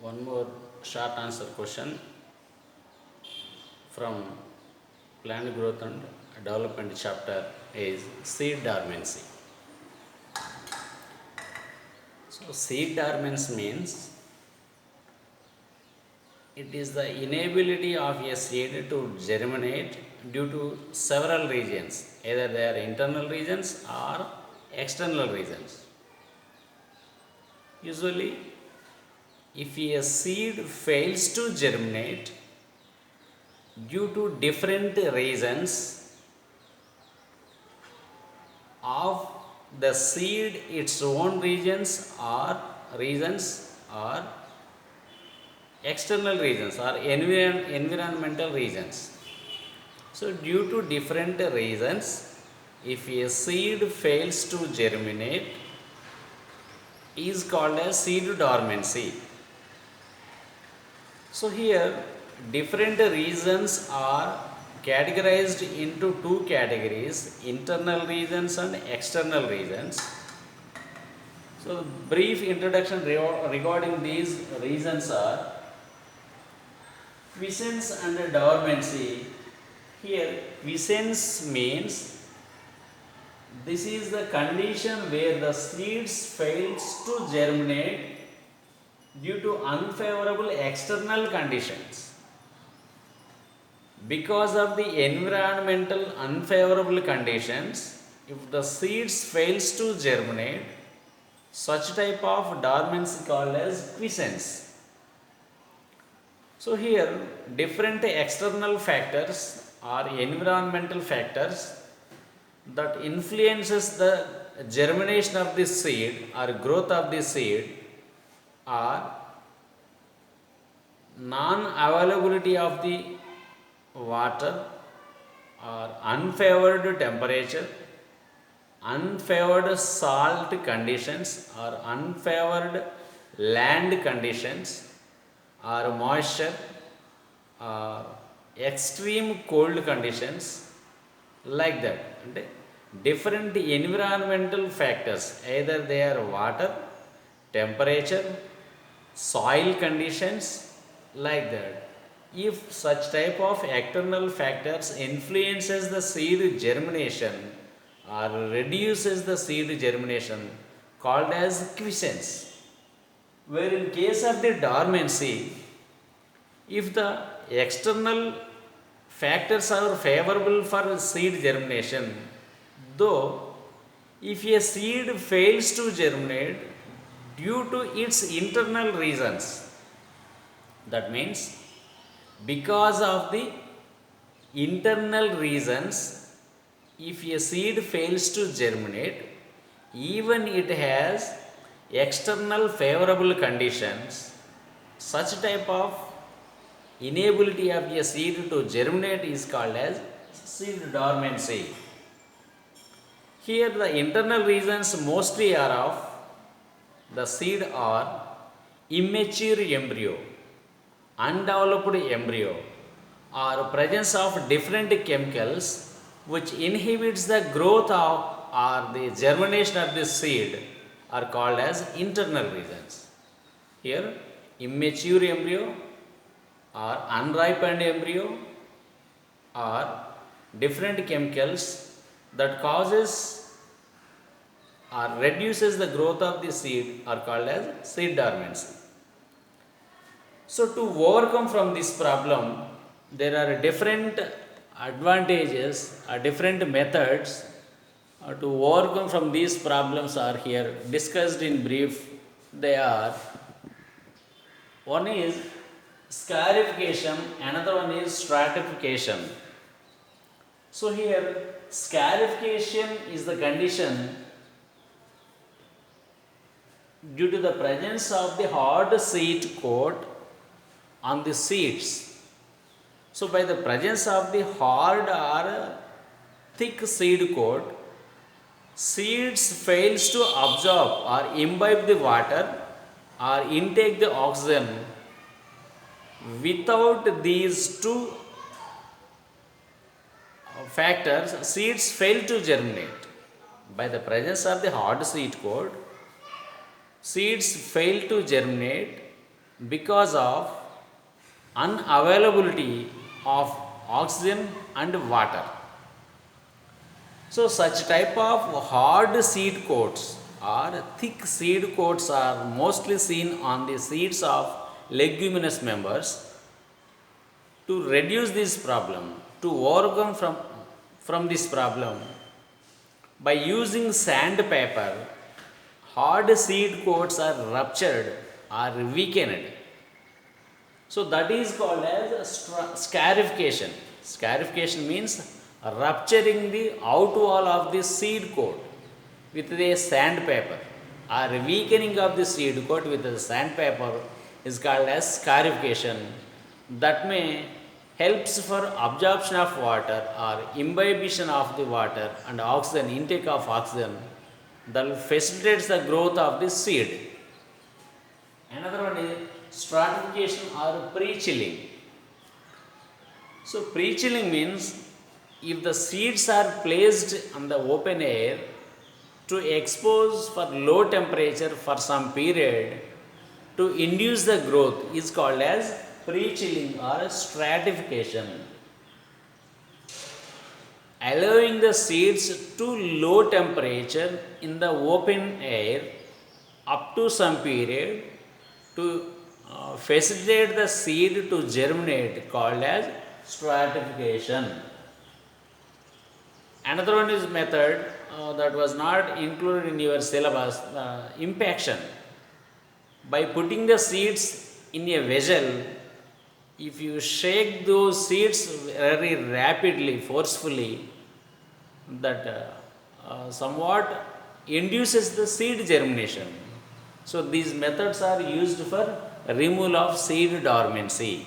One more short answer question from Plant Growth and Development chapter is seed dormancy. So, seed dormancy means it is the inability of a seed to germinate due to several reasons, either they are internal reasons or external reasons. Usually, if a seed fails to germinate due to different reasons of the seed, its own reasons or external reasons or environmental reasons. So, due to different reasons, if a seed fails to germinate, is called as seed dormancy. So, here different reasons are categorized into two categories: internal reasons and external reasons. So, brief introduction regarding these reasons are quiescence and dormancy. Here, quiescence means this is the condition where the seeds fails to germinate due to unfavorable external conditions. Because of the environmental unfavorable conditions, if the seeds fails to germinate, such type of dormancy called as quiescence. So here different external factors or environmental factors that influences the germination of the seed or growth of the seed are non-availability of the water or unfavored temperature, unfavored salt conditions or unfavored land conditions or moisture or extreme cold conditions, like that. And different environmental factors, either they are water, temperature, soil conditions, like that. If such type of external factors influences the seed germination or reduces the seed germination, called as quiescence. Where in case of the dormancy, if the external factors are favorable for seed germination, though if a seed fails to germinate due to its internal reasons, that means because of the internal reasons, if a seed fails to germinate, even it has external favorable conditions, such type of inability of a seed to germinate is called as seed dormancy. Here the internal reasons mostly are of the seed are immature embryo, undeveloped embryo, or presence of different chemicals which inhibits the growth of or the germination of the seed are called as internal reasons. Here immature embryo or unripened embryo or different chemicals that causes or reduces the growth of the seed are called as seed dormancy. So to overcome from this problem, there are different advantages or different methods to overcome from these problems are here discussed in brief. They are: one is scarification, another one is stratification. So here scarification is the condition due to the presence of the hard seed coat on the seeds. So by the presence of the hard or thick seed coat, seeds fails to absorb or imbibe the water or intake the oxygen. Without these two factors, seeds fail to germinate. By the presence of the hard seed coat, seeds fail to germinate because of unavailability of oxygen and water. So such type of hard seed coats or thick seed coats are mostly seen on the seeds of leguminous members. To reduce this problem, to overcome from this problem, by using sandpaper, hard seed coats are ruptured or weakened. So that is called as scarification. Scarification means rupturing the out wall of the seed coat with a sandpaper, or weakening of the seed coat with the sandpaper is called as scarification. That may helps for absorption of water or imbibition of the water and oxygen, intake of oxygen, that facilitates the growth of the seed. Another one is stratification or pre-chilling. So pre-chilling means if the seeds are placed on the open air to expose for low temperature for some period to induce the growth is called as pre-chilling or stratification. Allowing the seeds to low temperature in the open air up to some period to facilitate the seed to germinate called as stratification. Another one is method that was not included in your syllabus, impaction. By putting the seeds in a vessel, if you shake those seeds very rapidly, forcefully, that somewhat induces the seed germination. So these methods are used for removal of seed dormancy.